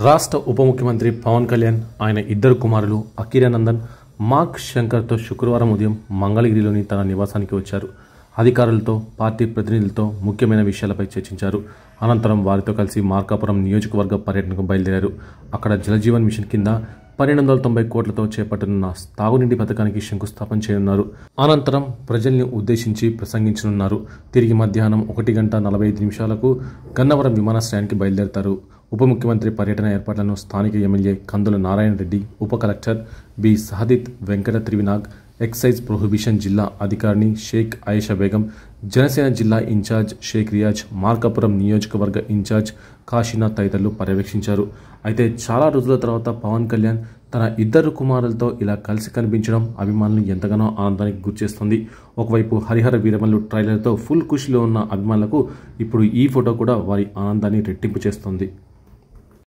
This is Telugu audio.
రాష్ట్ర ఉప ముఖ్యమంత్రి పవన్ కళ్యాణ్ ఆయన ఇద్దరు కుమారులు అఖిరానందన్ మార్క్ శంకర్తో శుక్రవారం ఉదయం మంగళగిరిలోని తన నివాసానికి వచ్చారు. అధికారులతో, పార్టీ ప్రతినిధులతో ముఖ్యమైన విషయాలపై చర్చించారు. అనంతరం వారితో కలిసి మార్కాపురం నియోజకవర్గ పర్యటనకు బయలుదేరారు. అక్కడ జలజీవన్ మిషన్ కింద 1290 కోట్లతో చేపట్టనున్న తాగునీటి పథకానికి శంకుస్థాపన చేయనున్నారు. అనంతరం ప్రజల్ని ఉద్దేశించి ప్రసంగించనున్నారు. తిరిగి మధ్యాహ్నం 1:45 గన్నవరం విమానాశ్రయానికి బయలుదేరతారు. ఉప ముఖ్యమంత్రి పర్యటన ఏర్పాట్లను స్థానిక ఎమ్మెల్యే కందుల నారాయణ రెడ్డి, ఉప collector B Sahadith Venkata Trivinag, excise prohibition జిల్లా అధికారిని షేక్ ఆయేషా బేగం, జనసేన జిల్లా ఇన్ఛార్జ్ షేక్ రియాజ్, మార్కాపురం నియోజకవర్గ ఇన్ఛార్జ్ కాశీనాథ్ తదితరులు పర్యవేక్షించారు. అయితే చాలా రోజుల తర్వాత పవన్ కళ్యాణ్ తన ఇద్దరు కుమారులతో ఇలా కలిసి కనిపించడం అభిమానులు ఎంతగానో ఆనందానికి గురిచేస్తుంది. ఒకవైపు హరిహర వీరమల్లు ట్రైలర్తో ఫుల్ ఖుషీలో ఉన్న అభిమానులకు ఇప్పుడు ఈ ఫోటో కూడా వారి ఆనందాన్ని రెట్టింపు చేస్తుంది.